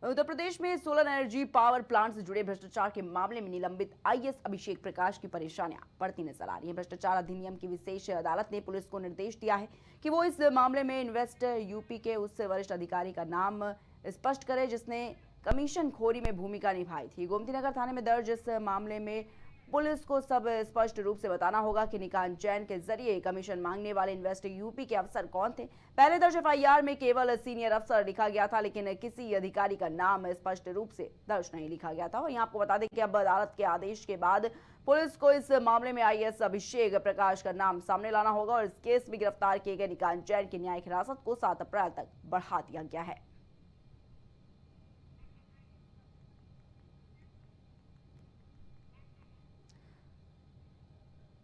उत्तर प्रदेश में solar energy power plant से जुड़े भ्रष्टाचार के मामले में निलंबित आईएएस अभिषेक प्रकाश की परेशानियां बढ़ती नजर आ रही हैं। भ्रष्टाचार अधिनियम की विशेष अदालत ने पुलिस को निर्देश दिया है कि वो इस मामले में इन्वेस्ट यूपी के उस वरिष्ठ अधिकारी का नाम स्पष्ट करे जिसने कमीशन खोरी में भूमिका निभाई थी। गोमतीनगर थाने में दर्ज इस मामले में पुलिस को सब स्पष्ट रूप से बताना होगा कि निकांत जैन के जरिए कमीशन मांगने वाले इन्वेस्ट यूपी के अफसर कौन थे। पहले दर्ज एफआईआर में केवल सीनियर अफसर लिखा गया था, लेकिन किसी अधिकारी का नाम स्पष्ट रूप से दर्ज नहीं लिखा गया था। और यहाँ आपको बता दें कि अब अदालत के आदेश के बाद पुलिस को इस मामले में आईएएस अभिषेक प्रकाश का नाम सामने लाना होगा और इस केस में गिरफ्तार किए गए निकांत जैन की न्यायिक हिरासत को 7 अप्रैल तक बढ़ा दिया गया है।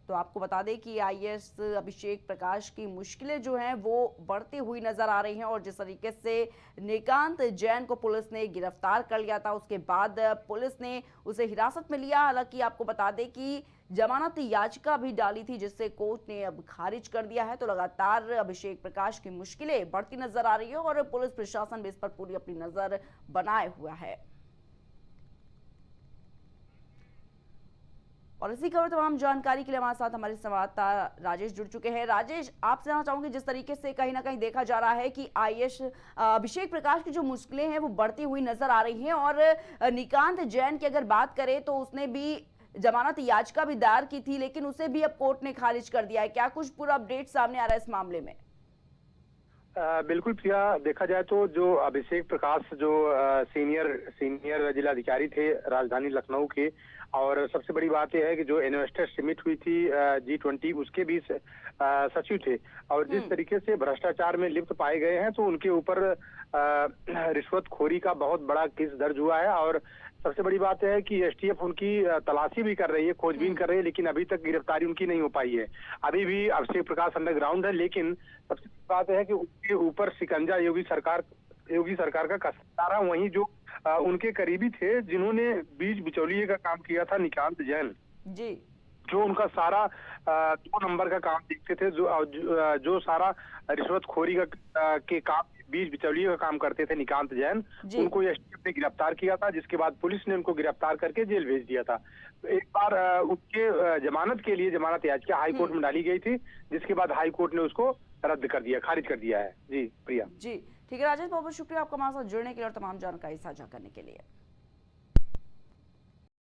तो आपको बता दें कि आईएएस अभिषेक प्रकाश की मुश्किलें जो हैं वो बढ़ती हुई नजर आ रही हैं और जिस तरीके से निकांत जैन को पुलिस ने गिरफ्तार कर लिया था, उसके बाद पुलिस ने उसे हिरासत में लिया। हालांकि आपको बता दें कि जमानत याचिका भी डाली थी जिससे कोर्ट ने अब खारिज कर दिया है। तो लगातार अभिषेक प्रकाश की मुश्किलें बढ़ती नजर आ रही है और पुलिस प्रशासन भी इस पर पूरी अपनी नजर बनाए हुआ है। और इसी खबर तमाम जानकारी के लिए हमारे साथ हमारे संवाददाता राजेश जुड़ चुके हैं। राजेश, आपसे जानना चाहूंगी, जिस तरीके से कहीं ना कहीं देखा जा रहा है कि आईएएस अभिषेक प्रकाश की जो मुश्किलें हैं वो बढ़ती हुई नजर आ रही हैं और निकांत जैन की अगर बात करें तो उसने भी जमानत याचिका भी दायर की थी, लेकिन उसे भी अब कोर्ट ने खारिज कर दिया है। क्या कुछ पूरा अपडेट सामने आ रहा है इस मामले में? बिल्कुल प्रिया, देखा जाए तो जो अभिषेक प्रकाश जो सीनियर जिलाधिकारी थे राजधानी लखनऊ के, और सबसे बड़ी बात यह है कि जो इन्वेस्टर समिट हुई थी G20 उसके भी सचिव थे और जिस तरीके से भ्रष्टाचार में लिप्त पाए गए हैं तो उनके ऊपर रिश्वतखोरी का बहुत बड़ा केस दर्ज हुआ है। और सबसे बड़ी बात है कि एसटीएफ उनकी तलाशी भी कर रही है, खोजबीन कर रही है, लेकिन अभी तक गिरफ्तारी उनकी नहीं हो पाई है। अभी भी अभिषेक प्रकाश अंडरग्राउंड है, लेकिन सबसे बड़ी बात है कि उनके ऊपर शिकंजा योगी सरकार का कसा रहा। वहीं जो उनके करीबी थे जिन्होंने बीज बिचौलिए का काम किया था, निकांत जैन जी, जो उनका सारा 2 नंबर का काम देखते थे, जो सारा रिश्वतखोरी के काम, बीज बिचौलिए का काम करते थे निकांत जैन, उनको एसटीएफ ने गिरफ्तार किया था, जिसके बाद पुलिस ने उनको गिरफ्तार करके जेल भेज दिया था। तो एक बार उनके जमानत के लिए जमानत याचिका हाई कोर्ट में डाली गई थी, जिसके बाद हाई कोर्ट ने उसको रद्द कर दिया, खारिज कर दिया है। जी प्रिया। जी ठीक है राजेश, बहुत बहुत शुक्रिया आपका हमारे साथ जुड़ने के लिए और तमाम जानकारी साझा करने के लिए।